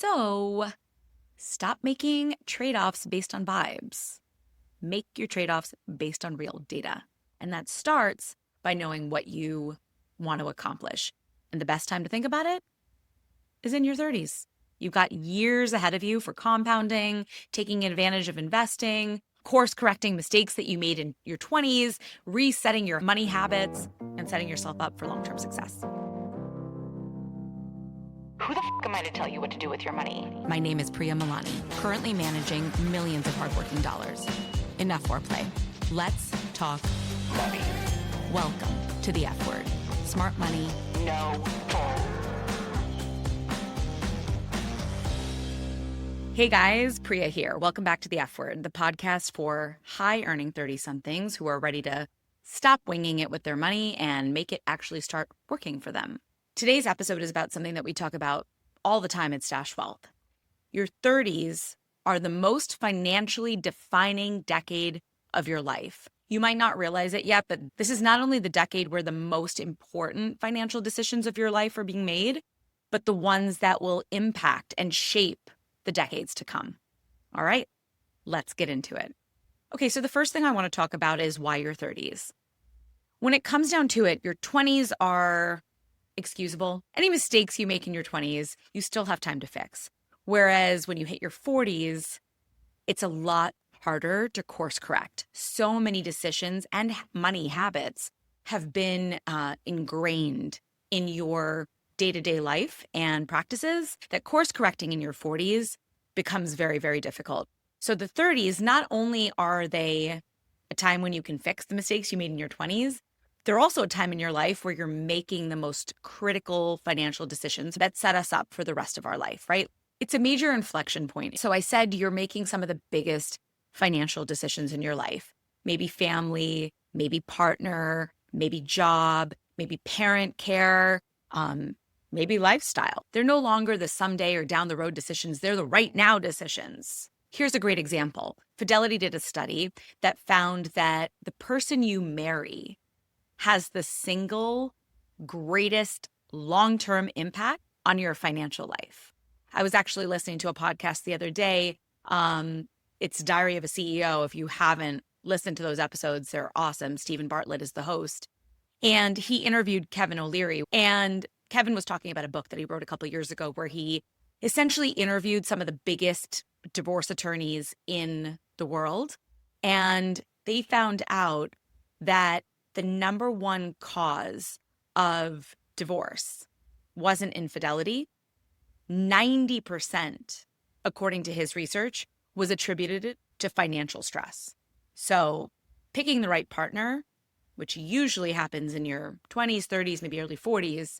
So stop making trade-offs based on vibes. Make your trade-offs based on real data. And that starts by knowing what you want to accomplish. And the best time to think about it is in your 30s. You've got years ahead of you for compounding, taking advantage of investing, course correcting mistakes that you made in your 20s, resetting your money habits, and setting yourself up for long-term success. Who the f*** am I to tell you what to do with your money? My name is Priya, currently managing millions of hardworking dollars. Enough foreplay. Let's talk Money. Welcome to the F word. Smart money. No bull. Hey guys, Priya here. Welcome back to the F word, the podcast for high-earning 30-somethings who are ready to stop winging it with their money and make it actually start working for them. Today's episode is about something that we talk about all the time at Stash Wealth. Your 30s are the most financially defining decade of your life. You might not realize it yet, but this is not only the decade where the most important financial decisions of your life are being made, but the ones that will impact and shape the decades to come. All right, let's get into it. Okay, so the first thing I want to talk about is why your 30s. When it comes down to it, your 20s are excusable. Any mistakes you make in your 20s, you still have time to fix. Whereas when you hit your 40s, it's a lot harder to course correct. So many decisions and money habits have been ingrained in your day-to-day life and practices that course correcting in your 40s becomes very, very difficult. So the 30s, not only are they a time when you can fix the mistakes you made in your 20s, they're also a time in your life where you're making the most critical financial decisions that set us up for the rest of our life, right? It's a major inflection point. So I said you're making some of the biggest financial decisions in your life. Maybe family, maybe partner, maybe job, maybe parent care, maybe lifestyle. They're no longer the someday or down the road decisions. They're the right now decisions. Here's a great example. Fidelity did a study that found that the person you marry has the single greatest long-term impact on your financial life. I was actually listening to a podcast the other day. It's Diary of a CEO. If you haven't listened to those episodes, they're awesome. Stephen Bartlett is the host. And he interviewed Kevin O'Leary. And Kevin was talking about a book that he wrote a couple of years ago where he essentially interviewed some of the biggest divorce attorneys in the world. And they found out that the number one cause of divorce wasn't infidelity. 90%, according to his research, was attributed to financial stress. So picking the right partner, which usually happens in your 20s, 30s, maybe early 40s,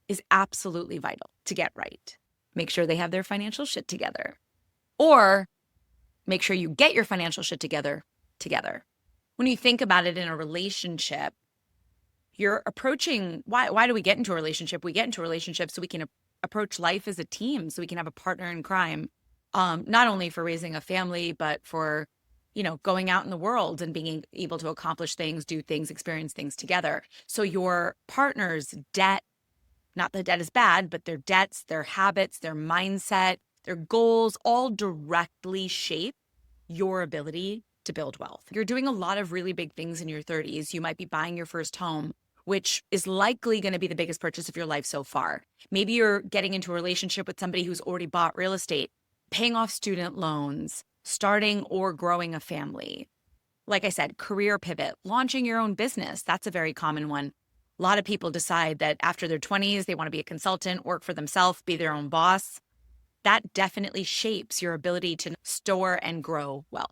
is absolutely vital to get right. Make sure they have their financial shit together. Or make sure you get your financial shit together. When you think about it in a relationship, you're approaching, why do we get into a relationship? We get into a relationship so we can approach life as a team, so we can have a partner in crime, not only for raising a family, but for, going out in the world and being able to accomplish things, do things, experience things together. So your partner's debt, not that debt is bad, but their debts, their habits, their mindset, their goals all directly shape your ability to build wealth. You're doing a lot of really big things in your 30s. You might be buying your first home, which is likely going to be the biggest purchase of your life so far. Maybe you're getting into a relationship with somebody who's already bought real estate, paying off student loans, starting or growing a family. Like I said, career pivot, launching your own business. That's a very common one. A lot of people decide that after their 20s, they want to be a consultant, work for themselves, be their own boss. That definitely shapes your ability to store and grow wealth.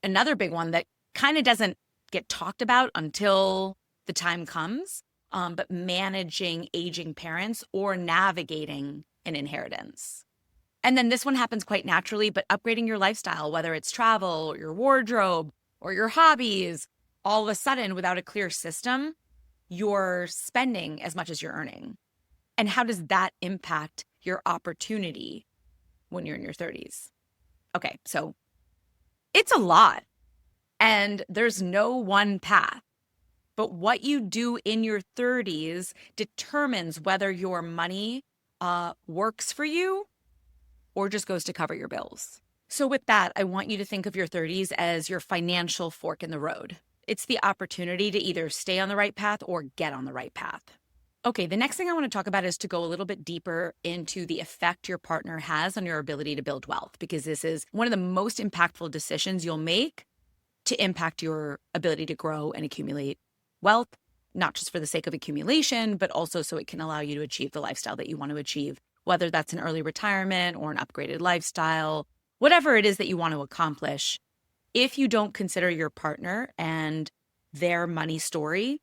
Another big one that kind of doesn't get talked about until the time comes, but managing aging parents or navigating an inheritance. And then this one happens quite naturally, but upgrading your lifestyle, whether it's travel or your wardrobe or your hobbies, all of a sudden without a clear system, you're spending as much as you're earning. And how does that impact your opportunity when you're in your 30s? Okay, so it's a lot and there's no one path, but what you do in your 30s determines whether your money works for you or just goes to cover your bills. So with that, I want you to think of your 30s as your financial fork in the road. It's the opportunity to either stay on the right path or get on the right path. Okay, the next thing I want to talk about is to go a little bit deeper into the effect your partner has on your ability to build wealth, because this is one of the most impactful decisions you'll make to impact your ability to grow and accumulate wealth, not just for the sake of accumulation, but also so it can allow you to achieve the lifestyle that you want to achieve, whether that's an early retirement or an upgraded lifestyle, whatever it is that you want to accomplish. If you don't consider your partner and their money story,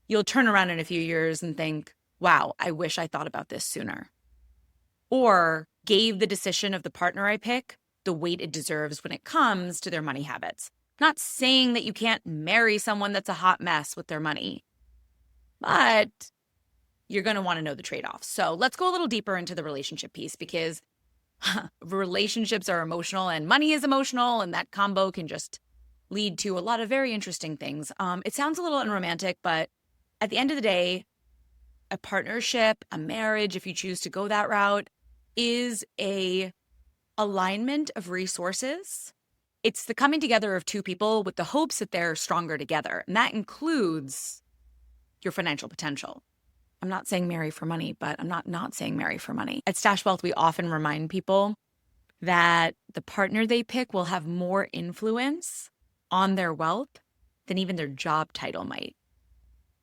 you'll turn around in a few years and think, wow, I wish I thought about this sooner. Or gave the decision of the partner I pick the weight it deserves when it comes to their money habits. Not saying that you can't marry someone that's a hot mess with their money, but you're going to want to know the trade-offs. So let's go a little deeper into the relationship piece, because relationships are emotional and money is emotional, and that combo can just lead to a lot of very interesting things. It sounds a little unromantic, but at the end of the day, a partnership, a marriage, if you choose to go that route, is a alignment of resources. It's the coming together of two people with the hopes that they're stronger together. And that includes your financial potential. I'm not saying marry for money, but I'm not saying marry for money. At Stash Wealth, we often remind people that the partner they pick will have more influence on their wealth than even their job title might.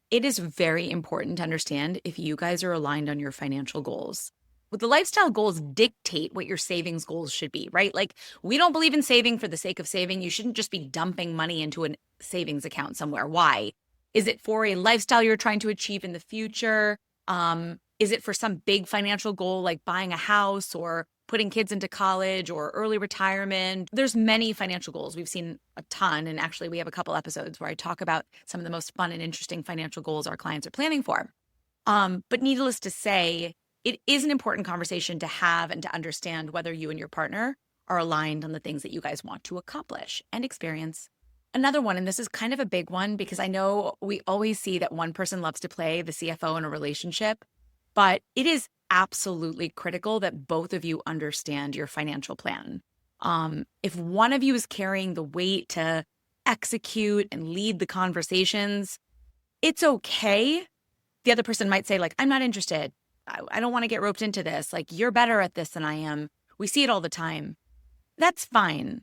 It is very important to understand if you guys are aligned on your financial goals. With the lifestyle goals dictate what your savings goals should be, right? Like, we don't believe in saving for the sake of saving. You shouldn't just be dumping money into a savings account somewhere. Why? Is it for a lifestyle you're trying to achieve in the future? Is it for some big financial goal like buying a house or putting kids into college or early retirement? There's many financial goals. We've seen a ton. And actually, we have a couple episodes where I talk about some of the most fun and interesting financial goals our clients are planning for. But needless to say, it is an important conversation to have and to understand whether you and your partner are aligned on the things that you guys want to accomplish and experience. Another one, and this is kind of a big one because I know we always see that one person loves to play the CFO in a relationship, but it is absolutely critical that both of you understand your financial plan. If one of you is carrying the weight to execute and lead the conversations, it's okay. The other person might say, like, I'm not interested. I don't want to get roped into this. Like, you're better at this than I am. We see it all the time. That's fine.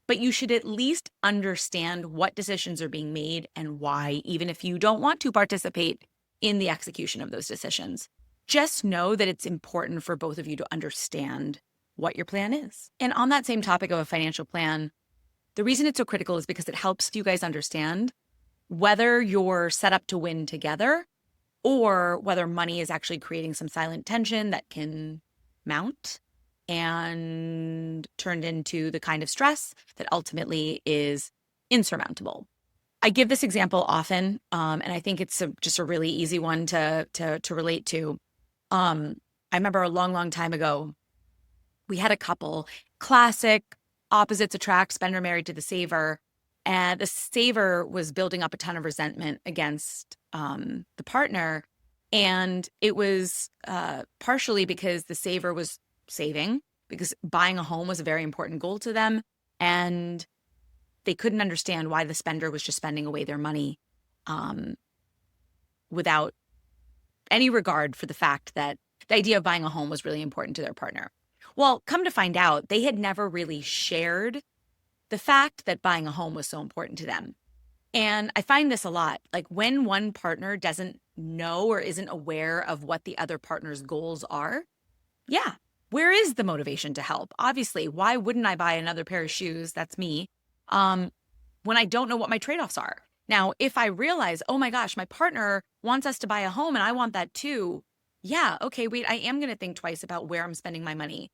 But you should at least understand what decisions are being made and why, even if you don't want to participate in the execution of those decisions. Just know that it's important for both of you to understand what your plan is. And on that same topic of a financial plan, the reason it's so critical is because it helps you guys understand whether you're set up to win together or whether money is actually creating some silent tension that can mount and turned into the kind of stress that ultimately is insurmountable. I give this example often, and I think it's just a really easy one to relate to. I remember a long, long time ago, we had a couple, classic opposites attract, spender married to the saver, and the saver was building up a ton of resentment against the partner, and it was partially because the saver was saving, because buying a home was a very important goal to them, and they couldn't understand why the spender was just spending away their money without any regard for the fact that the idea of buying a home was really important to their partner. Well, come to find out, they had never really shared the fact that buying a home was so important to them. And I find this a lot, like when one partner doesn't know or isn't aware of what the other partner's goals are, yeah, where is the motivation to help? Obviously, why wouldn't I buy another pair of shoes? That's me. When I don't know what my trade-offs are. Now, if I realize, oh my gosh, my partner wants us to buy a home and I want that too. Yeah, okay, wait, I am going to think twice about where I'm spending my money.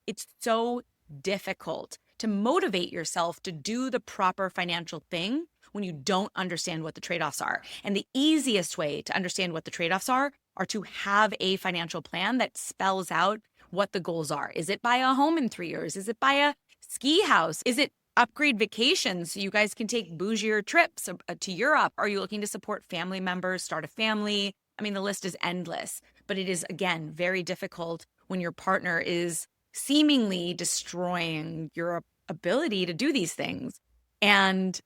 It's so difficult to motivate yourself to do the proper financial thing when you don't understand what the trade-offs are. And the easiest way to understand what the trade-offs are to have a financial plan that spells out what the goals are. Is it buy a home in 3 years? Is it buy a ski house? Is it upgrade vacations so you guys can take bougier trips to Europe? Are you looking to support family members, start a family? I mean, the list is endless, but it is, again, very difficult when your partner is seemingly destroying your ability to do these things. And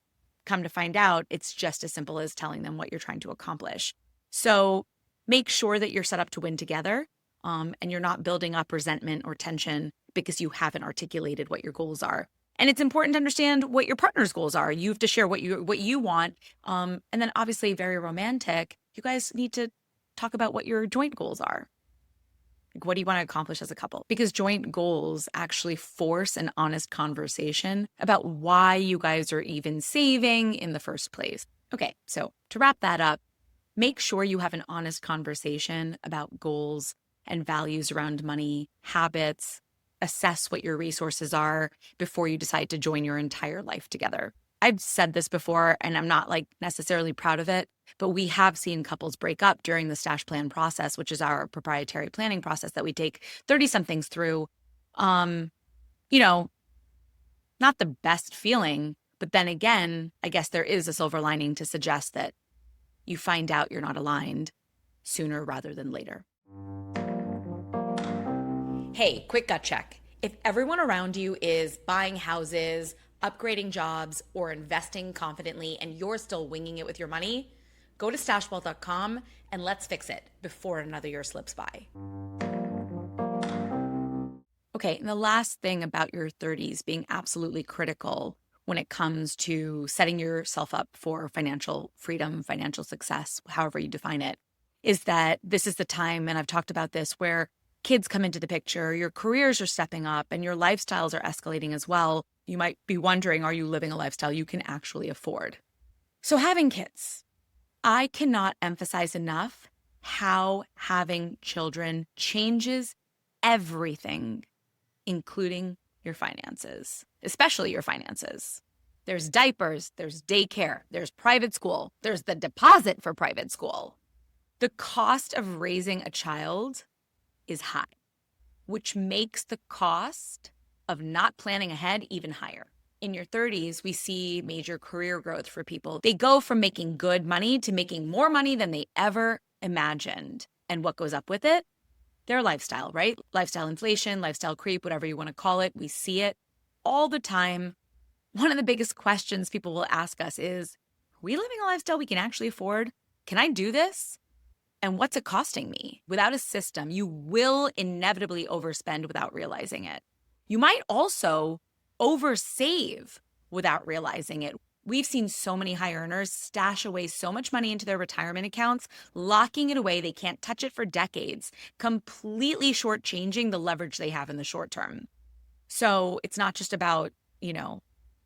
come to find out, it's just as simple as telling them what you're trying to accomplish. So make sure that you're set up to win together, and you're not building up resentment or tension because you haven't articulated what your goals are. And it's important to understand what your partner's goals are. You have to share what you want. And then obviously very romantic, you guys need to talk about what your joint goals are. Like, what do you want to accomplish as a couple? Because joint goals actually force an honest conversation about why you guys are even saving in the first place. Okay, so to wrap that up, make sure you have an honest conversation about goals and values around money, habits, assess what your resources are before you decide to join your entire life together. I've said this before, and I'm not like necessarily proud of it, but we have seen couples break up during the stash plan process, which is our proprietary planning process that we take 30-somethings through. You know, not the best feeling, but then again, I guess there is a silver lining to suggest that you find out you're not aligned sooner rather than later. Hey, quick gut check. If everyone around you is buying houses, upgrading jobs, or investing confidently and you're still winging it with your money, go to stashwell.com and let's fix it before another year slips by. Okay, and the last thing about your 30s being absolutely critical when it comes to setting yourself up for financial freedom, financial success, however you define it, is that this is the time, and I've talked about this, where kids come into the picture, your careers are stepping up, and your lifestyles are escalating as well. You might be wondering, are you living a lifestyle you can actually afford? So having kids, I cannot emphasize enough how having children changes everything, including your finances, especially your finances. There's diapers, there's daycare, there's private school, there's the deposit for private school. The cost of raising a child is high, which makes the cost of not planning ahead even higher. In your 30s, we see major career growth for people. They go from making good money to making more money than they ever imagined. And what goes up with it? Their lifestyle, right? Lifestyle inflation, lifestyle creep, whatever you want to call it. We see it all the time. One of the biggest questions people will ask us is, are we living a lifestyle we can actually afford? Can I do this? And what's it costing me? Without a system, you will inevitably overspend without realizing it. You might also oversave without realizing it. We've seen so many high earners stash away so much money into their retirement accounts, locking it away. They can't touch it for decades, completely shortchanging the leverage they have in the short term. So it's not just about,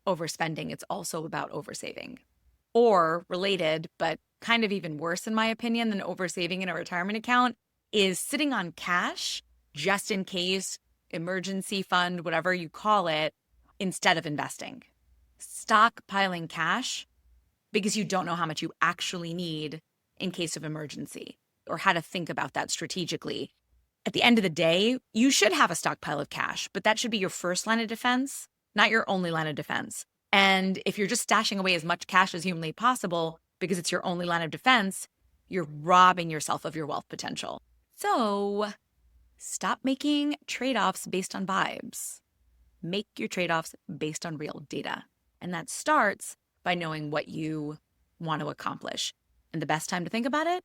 overspending. It's also about oversaving. Or related, but kind of even worse in my opinion than oversaving in a retirement account, is sitting on cash just in case, emergency fund, whatever you call it, instead of investing. Stockpiling cash because you don't know how much you actually need in case of emergency or how to think about that strategically. At the end of the day, you should have a stockpile of cash, but that should be your first line of defense, not your only line of defense. And if you're just stashing away as much cash as humanly possible because it's your only line of defense, you're robbing yourself of your wealth potential. So stop making trade-offs based on vibes. Make your trade-offs based on real data. And that starts by knowing what you want to accomplish. And the best time to think about it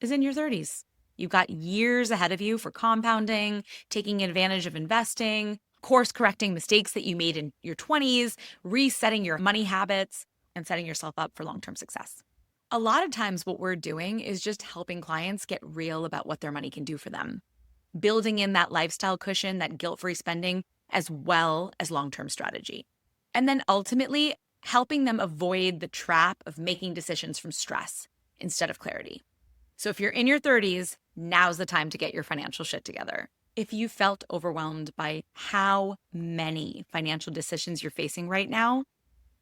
is in your 30s. You've got years ahead of you for compounding, taking advantage of investing, course correcting mistakes that you made in your 20s, resetting your money habits, and setting yourself up for long-term success. A lot of times what we're doing is just helping clients get real about what their money can do for them, building in that lifestyle cushion, that guilt-free spending, as well as long-term strategy. And then ultimately helping them avoid the trap of making decisions from stress instead of clarity. So if you're in your 30s, now's the time to get your financial shit together. If you felt overwhelmed by how many financial decisions you're facing right now,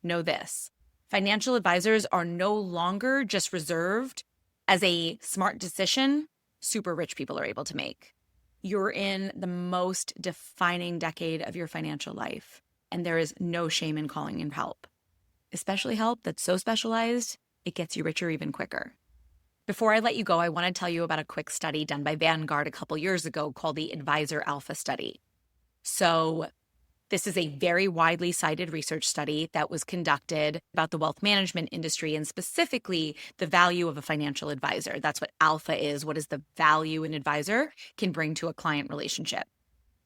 know this. Financial advisors are no longer just reserved as a smart decision super rich people are able to make. You're in the most defining decade of your financial life, and there is no shame in calling in help, especially help that's so specialized, it gets you richer even quicker. Before I let you go, I want to tell you about a quick study done by Vanguard a couple years ago called the Advisor Alpha Study. So this is a very widely cited research study that was conducted about the wealth management industry and specifically the value of a financial advisor. That's what alpha is. What is the value an advisor can bring to a client relationship?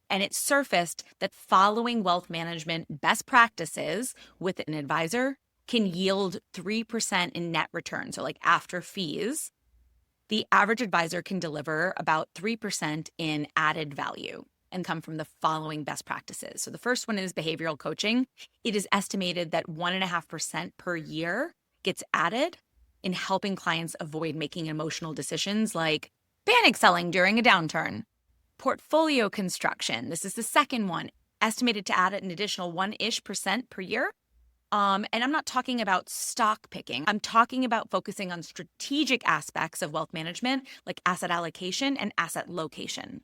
And it surfaced that following wealth management best practices with an advisor can yield 3% in net return. So like after fees, the average advisor can deliver about 3% in added value and come from the following best practices. So the first one is behavioral coaching. It is estimated that 1.5% per year gets added in helping clients avoid making emotional decisions like panic selling during a downturn. Portfolio construction. This is the second one, estimated to add an additional 1-ish% per year. And I'm not talking about stock picking. I'm talking about focusing on strategic aspects of wealth management, like asset allocation and asset location.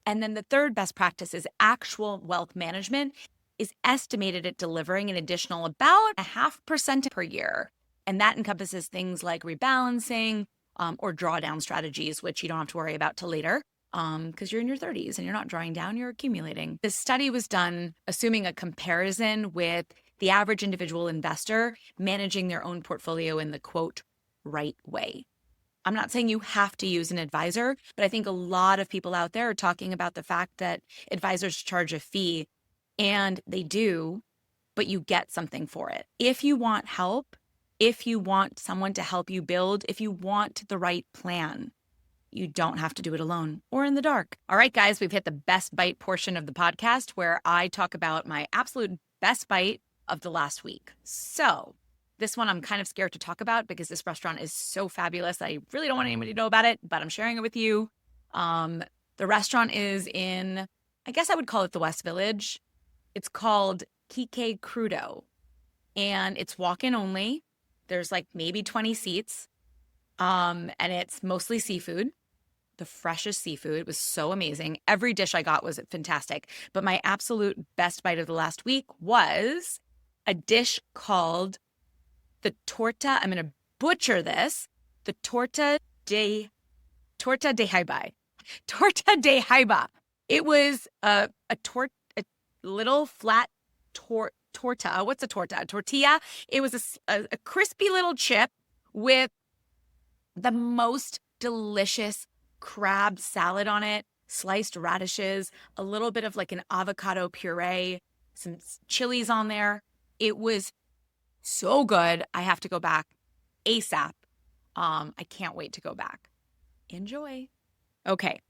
And then the third best practice is actual wealth management is estimated at delivering an additional about 0.5% per year. And that encompasses things like rebalancing or drawdown strategies, which you don't have to worry about till later because you're in your 30s and you're not drawing down, you're accumulating. This study was done assuming a comparison with the average individual investor managing their own portfolio in the quote, right way. I'm not saying you have to use an advisor, but I think a lot of people out there are talking about the fact that advisors charge a fee, and they do, but you get something for it. If you want help, if you want someone to help you build, if you want the right plan, you don't have to do it alone or in the dark. All right, guys, we've hit the best bite portion of the podcast where I talk about my absolute best bite of the last week. So this one I'm kind of scared to talk about because this restaurant is so fabulous. I really don't want anybody to know about it, but I'm sharing it with you. The restaurant is in, I guess I would call it the West Village. It's called Kike Crudo, and it's walk-in only. There's like maybe 20 seats, and it's mostly seafood. The freshest seafood. It was so amazing. Every dish I got was fantastic. But my absolute best bite of the last week was a dish called the torta. I'm going to butcher this. The torta de jaiba. Torta de jaiba. It was a little flat torta. What's a torta? A tortilla. It was a crispy little chip with the most delicious crab salad on it, sliced radishes, a little bit of like an avocado puree, some chilies on there. It was so good. I have to go back ASAP. I can't wait to go back. Enjoy. Okay.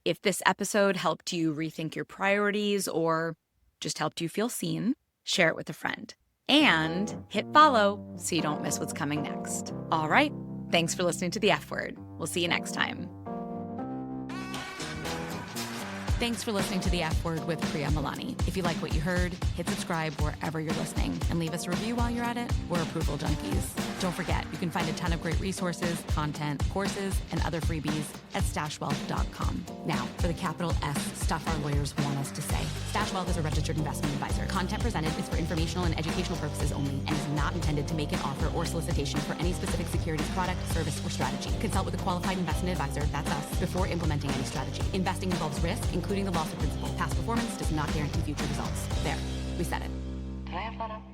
If this episode helped you rethink your priorities or just helped you feel seen, share it with a friend. And hit follow so you don't miss what's coming next. All right. Thanks for listening to The F Word. We'll see you next time. Thanks for listening to The F Word with Priya Malani. If you like what you heard, hit subscribe wherever you're listening and leave us a review while you're at it. We're approval junkies. Don't forget, you can find a ton of great resources, content, courses, and other freebies at stashwealth.com. Now, for the capital S stuff our lawyers want us to say. StashWealth is a registered investment advisor. Content presented is for informational and educational purposes only and is not intended to make an offer or solicitation for any specific securities, product, service, or strategy. Consult with a qualified investment advisor, that's us, before implementing any strategy. Investing involves risk, including the loss of principal. Past performance does not guarantee future results. There, we said it. Did I have that up?